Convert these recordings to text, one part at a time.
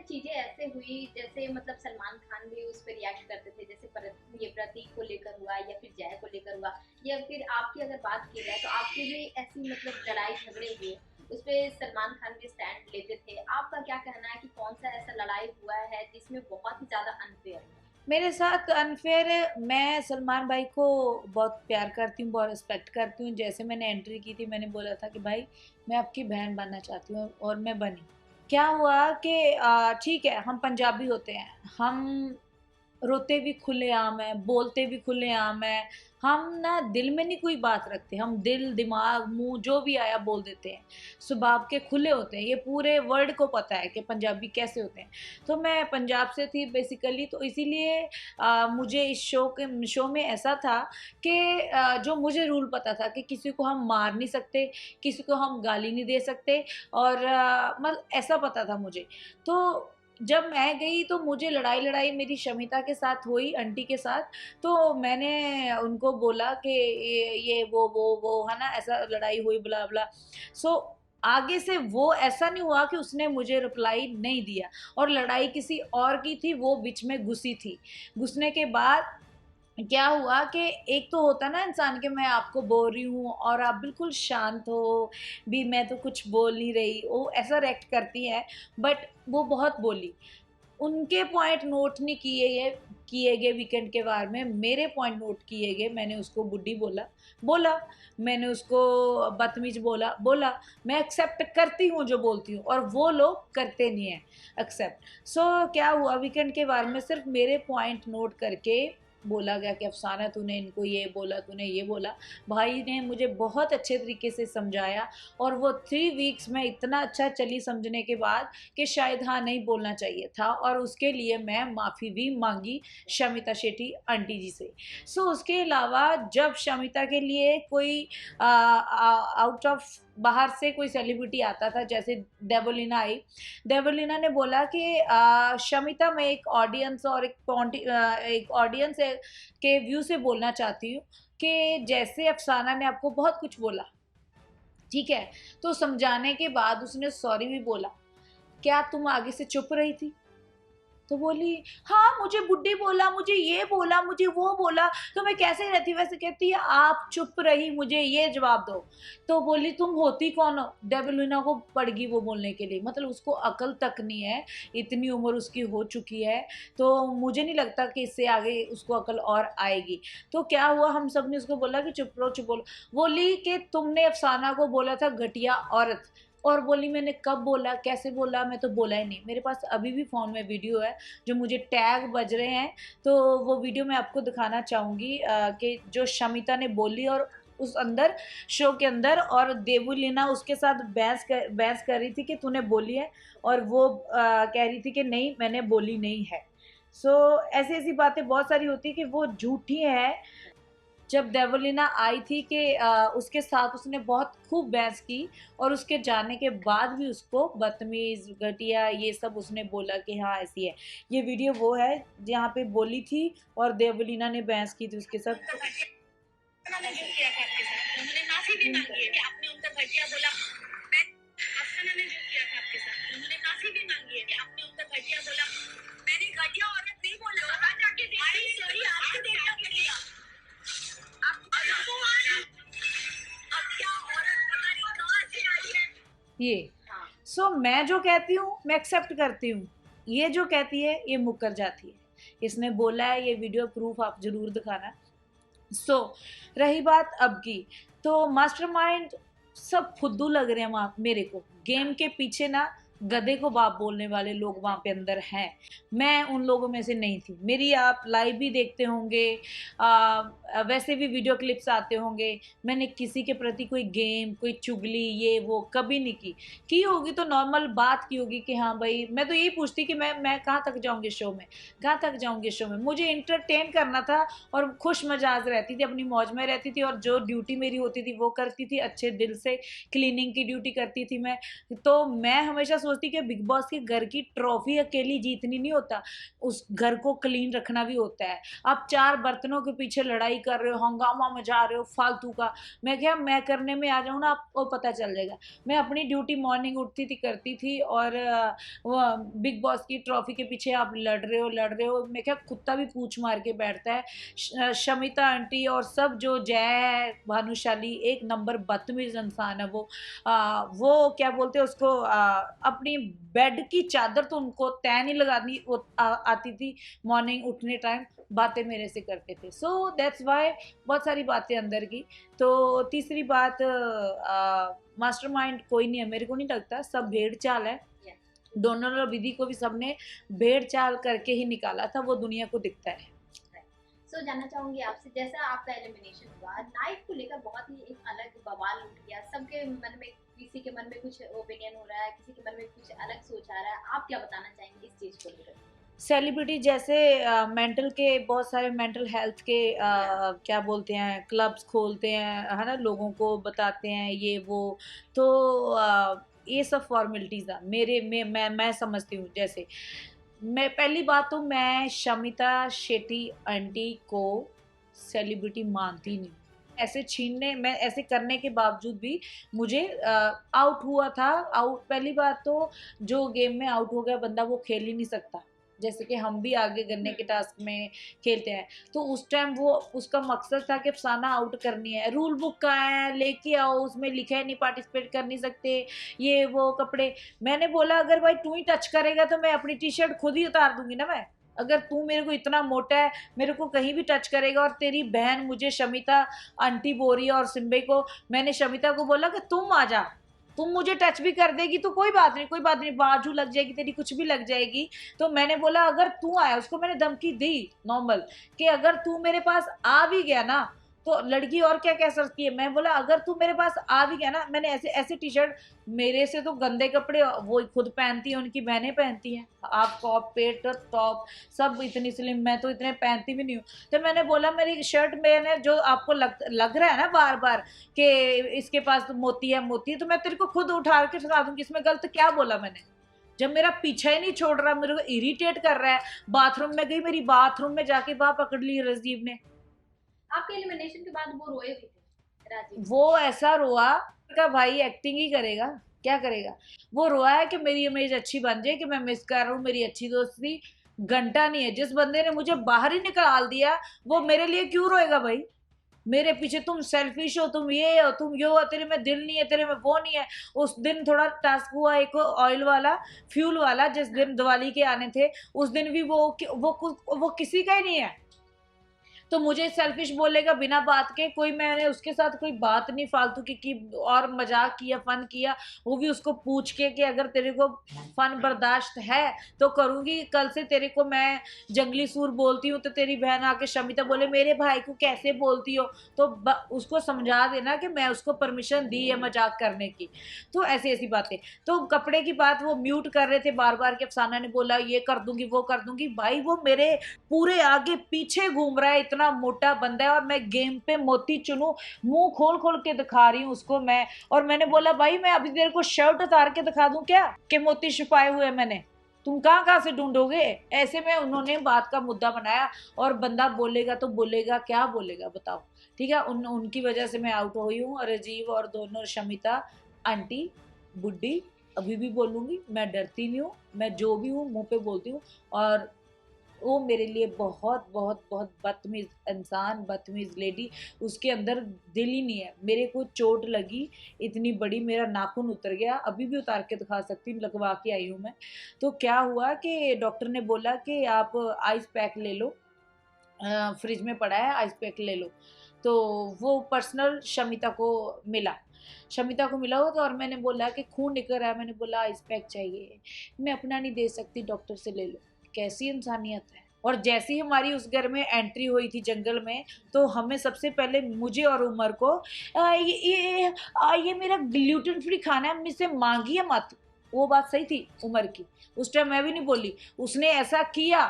चीजें ऐसे हुई जैसे मतलब सलमान खान भी उस पर रिएक्ट करते थे, जैसे ये प्रतीक को लेकर हुआ या फिर जय को लेकर हुआ, या फिर आपकी अगर बात की जाए तो आपके भी ऐसी मतलब लड़ाई झगड़े हुए, उस पे सलमान खान भी स्टैंड लेते थे। आपका क्या कहना है कि कौन सा ऐसा लड़ाई हुआ है जिसमें बहुत ही ज्यादा अनफेयर है? मेरे साथ अनफेयर है। मैं सलमान भाई को बहुत प्यार करती हूँ, बहुत रिस्पेक्ट करती हूँ। जैसे मैंने एंट्री की थी, मैंने बोला था कि भाई मैं आपकी बहन बनना चाहती हूँ, और मैं बनी। क्या हुआ कि ठीक है, हम पंजाबी होते हैं, हम रोते भी खुलेआम है, बोलते भी खुलेआम है। हम ना दिल में नहीं कोई बात रखते, हम दिल दिमाग मुंह जो भी आया बोल देते हैं। स्वभाव के खुले होते हैं, ये पूरे वर्ल्ड को पता है कि पंजाबी कैसे होते हैं। तो मैं पंजाब से थी बेसिकली, तो इसीलिए मुझे इस शो में ऐसा था कि जो मुझे रूल पता था कि किसी को हम मार नहीं सकते, किसी को हम गाली नहीं दे सकते, और मतलब ऐसा पता था मुझे। तो जब मैं गई तो मुझे लड़ाई लड़ाई मेरी शमिता के साथ हुई, आंटी के साथ। तो मैंने उनको बोला कि ये वो है ना, ऐसा लड़ाई हुई ब्ला ब्ला। सो आगे से वो ऐसा नहीं हुआ कि उसने मुझे रिप्लाई नहीं दिया, और लड़ाई किसी और की थी, वो बीच में घुसी थी। घुसने के बाद क्या हुआ कि एक तो होता ना इंसान के मैं आपको बोल रही हूँ और आप बिल्कुल शांत हो, भी मैं तो कुछ बोल नहीं रही, वो ऐसा रिएक्ट करती है। बट वो बहुत बोली, उनके पॉइंट नोट नहीं किए गए वीकेंड के बारे में, मेरे पॉइंट नोट किए गए। मैंने उसको बुड्ढी बोला, बोला। मैंने उसको बदतमीज बोला, बोला। मैं एक्सेप्ट करती हूँ जो बोलती हूँ, और वो लोग करते नहीं है एक्सेप्ट। सो क्या हुआ, वीकेंड के बारे में सिर्फ मेरे पॉइंट नोट करके बोला गया कि अफसाना तूने इनको ये बोला, तूने ये बोला। भाई ने मुझे बहुत अच्छे तरीके से समझाया, और वो 3 वीक्स में इतना अच्छा चली समझने के बाद कि शायद हाँ नहीं बोलना चाहिए था, और उसके लिए मैं माफ़ी भी मांगी शमिता शेट्टी आंटी जी से। सो उसके अलावा जब शमिता के लिए कोई आउट ऑफ बाहर से कोई सेलिब्रिटी आता था, जैसे देवलीना आई, देवलीना ने बोला कि शमिता, मैं एक ऑडियंस और एक ऑडियंस के व्यू से बोलना चाहती हूँ कि जैसे अफसाना ने आपको बहुत कुछ बोला, ठीक है, तो समझाने के बाद उसने सॉरी भी बोला, क्या तुम आगे से चुप रही थी? तो बोली, हाँ मुझे बुड्ढी बोला, मुझे ये बोला, मुझे वो बोला, तो मैं कैसे रहती? वैसे कहती है आप चुप रही, मुझे ये जवाब दो। तो बोली तुम होती कौन हो? डेविलिना को पड़ गई वो बोलने के लिए, मतलब उसको अकल तक नहीं है, इतनी उम्र उसकी हो चुकी है। तो मुझे नहीं लगता कि इससे आगे उसको अकल और आएगी। तो क्या हुआ, हम सब ने उसको बोला कि चुप रहो, चुप बोलो। बोली कि तुमने अफसाना को बोला था घटिया औरत। और बोली मैंने कब बोला, कैसे बोला? मैं तो बोला ही नहीं। मेरे पास अभी भी फ़ोन में वीडियो है, जो मुझे टैग बज रहे हैं। तो वो वीडियो मैं आपको दिखाना चाहूँगी कि जो शमिता ने बोली, और उस अंदर शो के अंदर, और देवुलीना उसके साथ बहस कर रही थी कि तूने बोली है, और वो कह रही थी कि नहीं मैंने बोली नहीं है। सो ऐसी ऐसी बातें बहुत सारी होती कि वो झूठी है। जब देवलीना आई थी कि उसके साथ उसने बहुत खूब बहस की, और उसके जाने के बाद भी उसको बदतमीज घटिया ये सब उसने बोला कि हाँ ऐसी है। ये वीडियो वो है जहाँ पे बोली थी और देवलीना ने बहस की थी उसके साथ। उन्होंने जो किया था आपके साथ, उन्होंने माफी भी मांगी है कि आपने उनका घटिया बोला। मैं अफसाना ने जो किया था आपके साथ, उन्होंने माफी भी मांगी है कि आपने उनका घटिया बोला। मैंने घटिया औरत नहीं बोला, वहां जाके देखिए, सॉरी आपको देखना पड़ेगा। आप अब क्या औरत पता नहीं कहां से आई है ये हाँ। सो मैं जो कहती हूँ मैं एक्सेप्ट करती हूँ, ये जो कहती है ये मुकर जाती है। इसने बोला है, ये वीडियो प्रूफ आप जरूर दिखाना। रही बात अब की, तो मास्टरमाइंड सब फुद्दू लग रहे हैं वहाँ मेरे को। गेम के पीछे ना गधे को बाप बोलने वाले लोग वहाँ पे अंदर हैं। मैं उन लोगों में से नहीं थी। मेरी आप लाइव भी देखते होंगे, वैसे भी वीडियो क्लिप्स आते होंगे। मैंने किसी के प्रति कोई गेम, कोई चुगली ये वो कभी नहीं की होगी तो नॉर्मल बात की होगी कि हाँ भाई, मैं तो यही पूछती कि मैं कहाँ तक जाऊँगी शो में, कहाँ तक जाऊँगी शो में। मुझे इंटरटेन करना था, और खुश मजाज रहती थी, अपनी मौज में रहती थी, और जो ड्यूटी मेरी होती थी वो करती थी अच्छे दिल से। क्लीनिंग की ड्यूटी करती थी मैं। तो मैं हमेशा सोचती कि बिग बॉस के घर की ट्रॉफी अकेली जीतनी नहीं होता, उस घर को क्लीन रखना भी होता है। आप 4 बर्तनों के पीछे लड़ाई कर रहे हो, हंगामा मचा रहे हो फालतू का, मैं क्या मैं करने में आ जाऊँ ना, आपको पता चल जाएगा। मैं अपनी ड्यूटी मॉर्निंग उठती थी करती थी, और वो बिग बॉस की ट्रॉफी के पीछे आप लड़ रहे हो, मैं क्या कुत्ता भी पूछ मार के बैठता है। शमिता आंटी और सब जो जय भानुशाली एक नंबर बदतमीज इंसान है वो क्या बोलते हैं उसको, अपनी बेड की चादर तो उनको तय नहीं लगानी आती थी, मॉर्निंग उठने टाइम बातें मेरे से करते थे। सो दैट्स वाई बहुत सारी बातें अंदर की। तो तीसरी बात, मास्टरमाइंड कोई नहीं है, मेरे को नहीं लगता, सब भेड़ चाल है। डोनर और विधि को भी सबने भेड़ चाल करके ही निकाला था, वो दुनिया को दिखता है। सो जानना चाहूंगी आपसे, जैसा आपका एलिमिनेशन हुआ, नाइट को लेकर बहुत ही एक अलग बवाल उठ गया, सबके मन में, किसी के मन में कुछ ओपिनियन हो रहा है, किसी के मन में कुछ अलग सोच आ रहा है, आप क्या बताना चाहेंगे इस चीज को लेकर? सेलिब्रिटी जैसे मेंटल के बहुत सारे मेंटल हेल्थ के क्या बोलते हैं क्लब्स खोलते हैं, है ना, लोगों को बताते हैं ये वो, तो ये सब फॉर्मेलिटीज़ है मेरे में, मैं समझती हूँ। जैसे मैं पहली बात तो मैं शमिता शेट्टी आंटी को सेलिब्रिटी मानती नहीं। ऐसे छीनने, मैं ऐसे करने के बावजूद भी मुझे आउट हुआ था। आउट, पहली बात तो जो गेम में आउट हो गया बंदा वो खेल ही नहीं सकता, जैसे कि हम भी आगे करने के टास्क में खेलते हैं। तो उस टाइम वो उसका मकसद था कि अफसाना आउट करनी है, रूल बुक का है लेके आओ, उसमें लिखा है नहीं पार्टिसिपेट कर नहीं सकते ये वो कपड़े। मैंने बोला अगर भाई तू ही टच करेगा तो मैं अपनी टी शर्ट खुद ही उतार दूंगी ना। मैं, अगर तू मेरे को इतना मोटा है, मेरे को कहीं भी टच करेगा, और तेरी बहन मुझे शमिता आंटी बोल रही है और सिम्बे को, मैंने शमिता को बोला कि तुम आ जा, तुम मुझे टच भी कर देगी तो कोई बात नहीं, कोई बात नहीं, बाजू लग जाएगी तेरी, कुछ भी लग जाएगी। तो मैंने बोला अगर तू आया, उसको मैंने धमकी दी नॉर्मल, कि अगर तू मेरे पास आ भी गया ना तो लड़की और क्या कह सकती है। मैं बोला अगर तू मेरे पास आ भी गया ना, मैंने ऐसे ऐसे टी शर्ट, मेरे से तो गंदे कपड़े वो खुद पहनती है, उनकी बहनें पहनती हैं, आप टॉप पेट टॉप सब इतनी स्लिम, मैं तो इतने पहनती भी नहीं हूँ। तो मैंने बोला मेरी शर्ट मैंने जो आपको लग रहा है ना बार बार कि इसके पास तो मोती है मोती है, तो मैं तेरे को खुद उठा के सिखा दूंगी, इसमें गलत क्या बोला मैंने? जब मेरा पीछा ही नहीं छोड़ रहा, मेरे को इरिटेट कर रहा है, बाथरूम में गई, मेरी बाथरूम में जाके वहां पकड़ ली राजीव ने। आपके एलिमिनेशन के बाद वो रोए भी थे राजीव? वो ऐसा रोआ का भाई एक्टिंग ही करेगा, क्या करेगा। वो रोआ है कि मेरी इमेज अच्छी बन जाए, कि मैं मिस कर रहा हूँ मेरी अच्छी दोस्ती। घंटा नहीं है, जिस बंदे ने मुझे बाहर ही निकाल दिया वो मेरे लिए क्यों रोएगा भाई? मेरे पीछे तुम सेल्फिश हो, तुम ये हो, तुम ये हो, तेरे में दिल नहीं है, तेरे में वो नहीं है। उस दिन थोड़ा टास्क हुआ एक ऑयल वाला, फ्यूल वाला, जिस दिन दिवाली के आने थे, उस दिन भी वो किसी का ही नहीं है। तो मुझे सेल्फिश बोलेगा बिना बात के कोई, मैंने उसके साथ कोई बात नहीं फालतू की और मजाक किया, फन किया, वो भी उसको पूछ के कि अगर तेरे को फन बर्दाश्त है तो करूंगी, कल से तेरे को मैं जंगली सूर बोलती हूँ तो तेरी बहन आके शमिता बोले मेरे भाई को कैसे बोलती हो, तो उसको समझा देना कि मैं उसको परमिशन दी है मजाक करने की। तो ऐसी ऐसी बातें। तो कपड़े की बात वो म्यूट कर रहे थे बार बार कि अफसाना ने बोला ये कर दूंगी वो कर दूंगी, भाई वो मेरे पूरे आगे पीछे घूम रहा है, इतना मोटा बंदा है, और मैं गेम पे मोती चुनू, मुंह खोल खोल के दिखा रही हूँ उसको मैं। और मैंने बोला भाई मैं अभी तेरे को शर्ट उतार के दिखा दूं क्या कि मोती छुपाए हुए मैंने, तुम कहाँ कहाँ से ढूंढोगे? ऐसे में उन्होंने बात का मुद्दा बनाया। और बंदा बोलेगा तो बोलेगा, क्या बोलेगा बताओ? ठीक है, उनकी वजह से मैं आउट हुई हूँ। और राजीव और दोनों शमिता आंटी बुड्ढी, अभी भी बोलूंगी, मैं डरती नहीं हूँ, मैं जो भी हूँ मुंह पे बोलती हूँ। और वो मेरे लिए बहुत बहुत बहुत बदतमीज इंसान, बदतमीज लेडी, उसके अंदर दिल ही नहीं है। मेरे को चोट लगी इतनी बड़ी, मेरा नाखून उतर गया, अभी भी उतार के दिखा सकती हूँ, लगवा के आई हूँ मैं। तो क्या हुआ कि डॉक्टर ने बोला कि आप आइस पैक ले लो, फ्रिज में पड़ा है आइस पैक ले लो। तो वो पर्सनल शमिता को मिला, शमिता को मिला हो तो, और मैंने बोला कि खून निकल रहा है, मैंने बोला आइस पैक चाहिए, मैं अपना नहीं दे सकती, डॉक्टर से ले लो। कैसी इंसानियत है। और जैसे ही हमारी उस घर में एंट्री हुई थी जंगल में, तो हमें सबसे पहले मुझे और उमर को ये मेरा ग्लूटेन फ्री खाना है, मुझसे मांगिए मत। वो बात सही थी उमर की, उस टाइम मैं भी नहीं बोली। उसने ऐसा किया,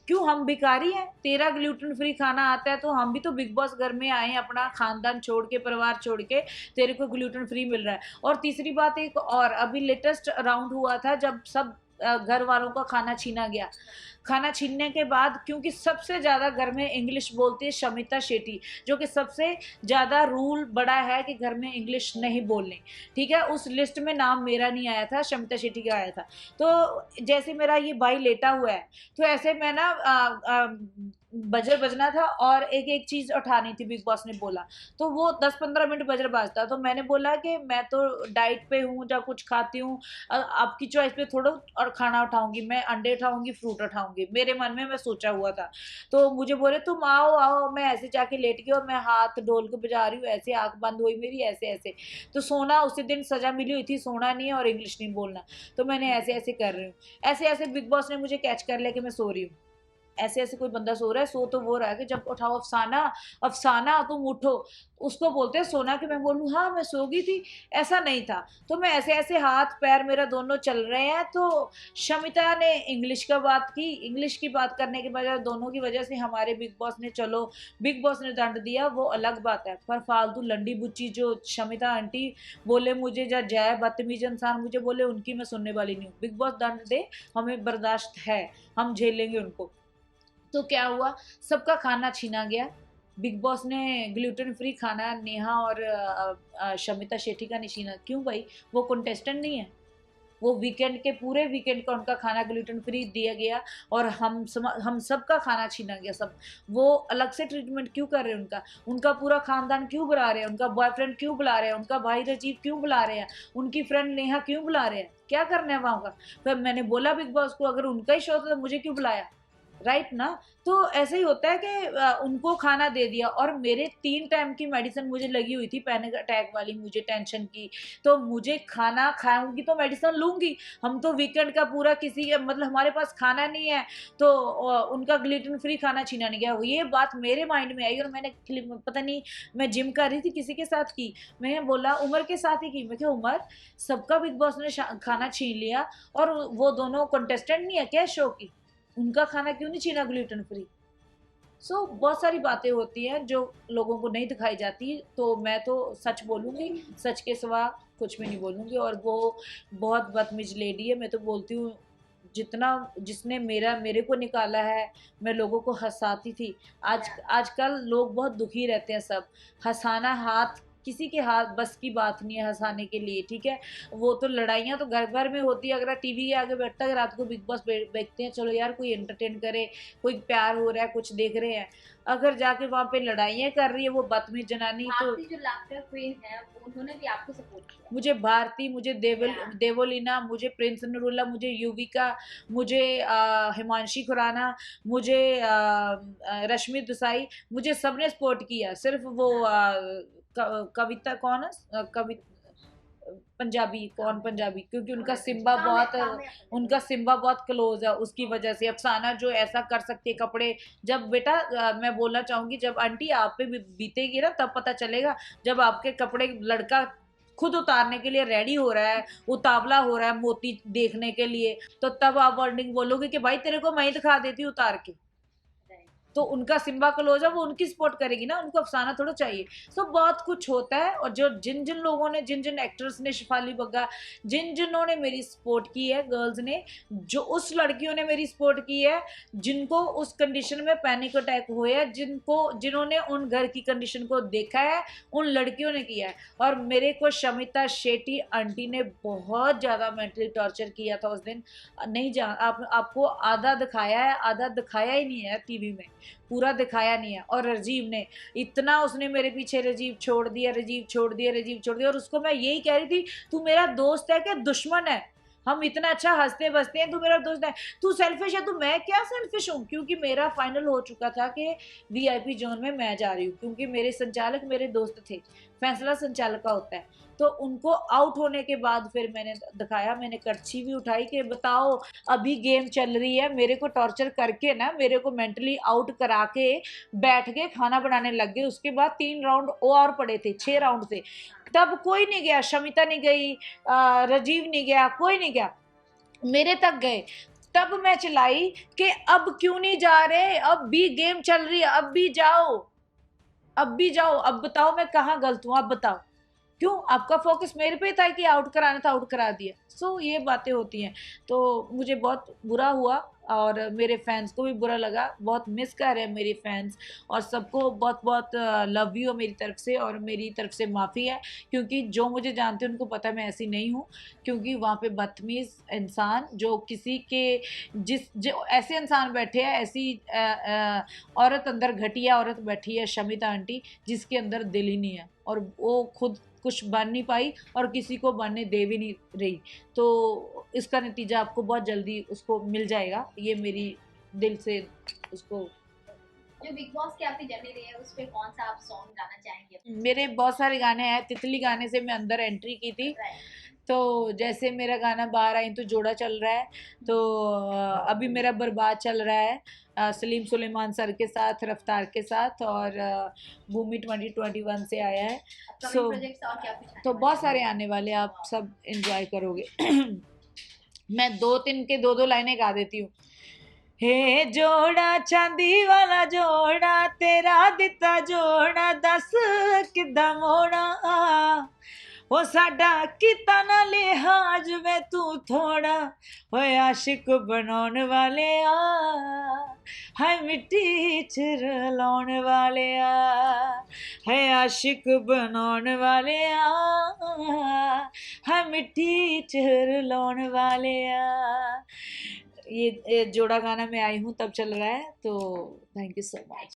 क्यों, हम भिखारी हैं? तेरा ग्लूटेन फ्री खाना आता है तो हम भी तो बिग बॉस घर में आए हैं, अपना खानदान छोड़ के, परिवार छोड़ के, तेरे को ग्लूटेन फ्री मिल रहा है। और तीसरी बात एक और, अभी लेटेस्ट राउंड हुआ था जब सब घर वालों का खाना छीना गया। खाना छीनने के बाद, क्योंकि सबसे ज़्यादा घर में इंग्लिश बोलती है शमिता शेट्टी, जो कि सबसे ज़्यादा रूल बड़ा है कि घर में इंग्लिश नहीं बोलनी, ठीक है। उस लिस्ट में नाम मेरा नहीं आया था, शमिता शेट्टी का आया था। तो जैसे मेरा ये भाई लेटा हुआ है, तो ऐसे मैं ना बजर बजना था और एक एक चीज़ उठानी थी, बिग बॉस ने बोला। तो वो 10-15 मिनट बजर बाजता, तो मैंने बोला कि मैं तो डाइट पे हूँ, जब कुछ खाती हूँ आपकी चॉइस पे थोड़ा और खाना उठाऊंगी, मैं अंडे उठाऊंगी, फ्रूट उठाऊंगी, मेरे मन में मैं सोचा हुआ था। तो मुझे बोले तुम आओ आओ, मैं ऐसे जाके लेट गई और मैं हाथ ढोल को बजा रही हूँ, ऐसे आंख बंद हुई मेरी, ऐसे ऐसे। तो सोना, उसी दिन सजा मिली हुई थी, सोना नहीं है और इंग्लिश नहीं बोलना, तो मैंने ऐसे ऐसे कर रही हूँ, ऐसे ऐसे बिग बॉस ने मुझे कैच कर लिया कि मैं सो रही हूँ। ऐसे ऐसे कोई बंदा सो रहा है, सो तो वो रहा है कि जब उठाओ अफसाना, अफसाना तुम उठो, उसको बोलते हैं सोना, कि मैं बोलूँ हाँ मैं सो गई थी, ऐसा नहीं था। तो मैं ऐसे ऐसे हाथ पैर मेरा दोनों चल रहे हैं। तो शमिता ने इंग्लिश का बात की, इंग्लिश की बात करने के बजाय दोनों की वजह से हमारे बिग बॉस ने, चलो बिग बॉस ने दंड दिया वो अलग बात है, पर फालतू लंडी बुच्ची जो शमिता आंटी बोले मुझे, या जय बदतमीज इंसान मुझे बोले, उनकी मैं सुनने वाली नहीं हूँ। बिग बॉस दंड दे, हमें बर्दाश्त है, हम झेल लेंगे उनको। तो क्या हुआ, सबका खाना छीना गया। बिग बॉस ने ग्लूटेन फ्री खाना नेहा और शमिता शेट्टी का नहीं छीना। क्यों भाई, वो कंटेस्टेंट नहीं है? वो वीकेंड के, पूरे वीकेंड का उनका खाना ग्लूटेन फ्री दिया गया और हम सब का खाना छीना गया सब। वो अलग से ट्रीटमेंट क्यों कर रहे हैं उनका? उनका पूरा खानदान क्यों बुला रहे हैं? उनका बॉयफ्रेंड क्यों बुला रहे हैं? उनका भाई राजीव क्यों बुला रहे हैं? उनकी फ्रेंड नेहा क्यों बुला रहे हैं? क्या करना है वहाँ का? फिर मैंने बोला बिग बॉस को, अगर उनका ही शो था तो मुझे क्यों बुलाया, राइट ना? तो ऐसे ही होता है कि उनको खाना दे दिया, और मेरे 3 टाइम की मेडिसिन मुझे लगी हुई थी, पैनिक अटैक वाली, मुझे टेंशन की। तो मुझे खाना खाऊंगी तो मेडिसिन लूंगी। हम तो वीकेंड का पूरा किसी, मतलब हमारे पास खाना नहीं है, तो उनका ग्लूटेन फ्री खाना छीना नहीं गया। ये बात मेरे माइंड में आई और मैंने, पता नहीं मैं जिम कर रही थी किसी के साथ की, मैंने बोला उमर के साथ ही की, मैं क्या उमर, सबका बिग बॉस ने खाना छीन लिया और वो दोनों कंटेस्टेंट नहीं है क्या शो की, उनका खाना क्यों नहीं छीना ग्लूटेन फ्री? सो बहुत सारी बातें होती हैं जो लोगों को नहीं दिखाई जाती। तो मैं तो सच बोलूँगी, सच के सिवा कुछ भी नहीं बोलूँगी। और वो बहुत बदतमीज लेडी है, मैं तो बोलती हूँ, जितना जिसने मेरे को निकाला है, मैं लोगों को हंसाती थी। आजकल लोग बहुत दुखी रहते हैं सब, हंसाना, हाथ किसी के हाथ बस की बात नहीं है हंसाने के लिए, ठीक है। वो तो लड़ाइयाँ तो घर भर में होती है, अगर टीवी के आगे बैठता है रात को बिग बॉस देखते हैं, चलो यार कोई एंटरटेन करे, कोई प्यार हो रहा है, कुछ देख रहे हैं। अगर जाके वहाँ पे लड़ाइयाँ कर रही है वो बदतमीज जनानी, तो जो लाफ्टर क्वीन है उन्होंने भी आपको सपोर्ट किया। मुझे भारती, मुझे देवोलीना, मुझे प्रिंस नरूला, मुझे युविका, मुझे हिमांशी खुराना, मुझे रश्मि देसाई, मुझे सबने सपोर्ट किया। सिर्फ वो कविता कौन है, पंजाबी, कौन पंजाबी, क्योंकि उनका सिम्बा बहुत क्लोज है, उसकी वजह से। अफसाना जो ऐसा कर सकती है कपड़े, जब बेटा मैं बोलना चाहूंगी, जब आंटी आप पे बीतेगी ना तब पता चलेगा, जब आपके कपड़े लड़का खुद उतारने के लिए रेडी हो रहा है, उतावला हो रहा है मोती देखने के लिए, तो तब आप वर्डिंग बोलोगे कि भाई तेरे को मैं ही दिखा देती उतार के। तो उनका सिम्बा क्लोज है, वो उनकी सपोर्ट करेगी ना, उनको अफसाना थोड़ा चाहिए। सो बहुत कुछ होता है। और जो जिन जिन लोगों ने, जिन जिन एक्टर्स ने, शिफाली बग्गा, जिन जिन्होंने मेरी सपोर्ट की है, गर्ल्स ने, जो उस लड़कियों ने मेरी सपोर्ट की है जिनको उस कंडीशन में पैनिक अटैक हुए हैं, जिन्होंने उन घर की कंडीशन को देखा है, उन लड़कियों ने किया है। और मेरे को शमिता शेट्टी आंटी ने बहुत ज़्यादा मेंटली टॉर्चर किया था उस दिन। नहीं जान, आपको आधा दिखाया है, आधा दिखाया ही नहीं है टीवी में, पूरा दिखाया नहीं है। और राजीव ने इतना, उसने मेरे पीछे राजीव छोड़ दिया, राजीव छोड़ दिया, राजीव छोड़ दिया। और उसको मैं यही कह रही थी, तू मेरा दोस्त है क्या दुश्मन है? हम इतना अच्छा हंसते बसते हैं, तू मेरा दोस्त है, तू सेल्फिश है। तो मैं क्या सेल्फिश हूँ? क्योंकि मेरा फाइनल हो चुका था कि वीआईपी जोन में मैं जा रही हूँ, क्योंकि मेरे संचालक मेरे दोस्त थे, फैसला संचालक का होता है। तो उनको आउट होने के बाद फिर मैंने दिखाया, मैंने करछी भी उठाई कि बताओ अभी गेम चल रही है, मेरे को टॉर्चर करके ना, मेरे को मेंटली आउट करा के बैठ के खाना बनाने लग गए। उसके बाद 3 राउंड और पड़े थे 6 राउंड से, तब कोई नहीं गया, शमिता नहीं गई, राजीव नहीं गया, कोई नहीं गया, मेरे तक गए। तब मैं चिल्लाई कि अब क्यों नहीं जा रहे, अब भी गेम चल रही है, अब भी जाओ, अब भी जाओ, अब बताओ मैं कहाँ गलत हूँ, अब बताओ क्यों आपका फोकस मेरे पे था कि आउट कराना था, आउट करा दिया। सो ये बातें होती हैं। तो मुझे बहुत बुरा हुआ और मेरे फैंस को भी बुरा लगा, बहुत मिस कर रहे हैं मेरे फैंस, और सबको बहुत बहुत लव यू मेरी तरफ से, और मेरी तरफ से माफ़ी है, क्योंकि जो मुझे जानते हैं उनको पता है मैं ऐसी नहीं हूँ। क्योंकि वहाँ पे बदतमीज़ इंसान जो किसी के जो ऐसे इंसान बैठे हैं, ऐसी औरत अंदर, घटिया औरत बैठी है शमिता आंटी, जिसके अंदर दिल ही नहीं है, और वो खुद कुछ बन नहीं पाई और किसी को बनने दे भी नहीं रही। तो इसका नतीजा आपको बहुत जल्दी उसको मिल जाएगा, ये मेरी दिल से उसको। जो बिग बॉस की आपकी जर्नी रही है उस पे कौन सा आप सॉन्ग गाना चाहेंगे? मेरे बहुत सारे गाने हैं, तितली गाने से मैं अंदर एंट्री की थी। तो जैसे मेरा गाना बाहर आई तो जोड़ा चल रहा है, तो अभी मेरा बर्बाद चल रहा है सलीम सुलेमान सर के साथ, रफ्तार के साथ, और भूमि 2021 से आया है। सो तो बहुत सारे आने वाले, आप सब एंजॉय करोगे। मैं 2-3 के 2-2 लाइनें गा देती हूँ। हे जोड़ा चांदी वाला जोड़ा, तेरा दिता जोड़ा, दस किदा मोड़ा, वो साडा किता ना लिहाज में तू थोड़ा, होए आशिक बनाने वाले आ, हाय मिट्टी च रलाने वाले आ, है आशिक बनाने वाले आ, हाय मिट्टी च रलाने वाले आ। ये जोड़ा गाना मैं आई हूँ तब चल रहा है। तो थैंक यू सो मच।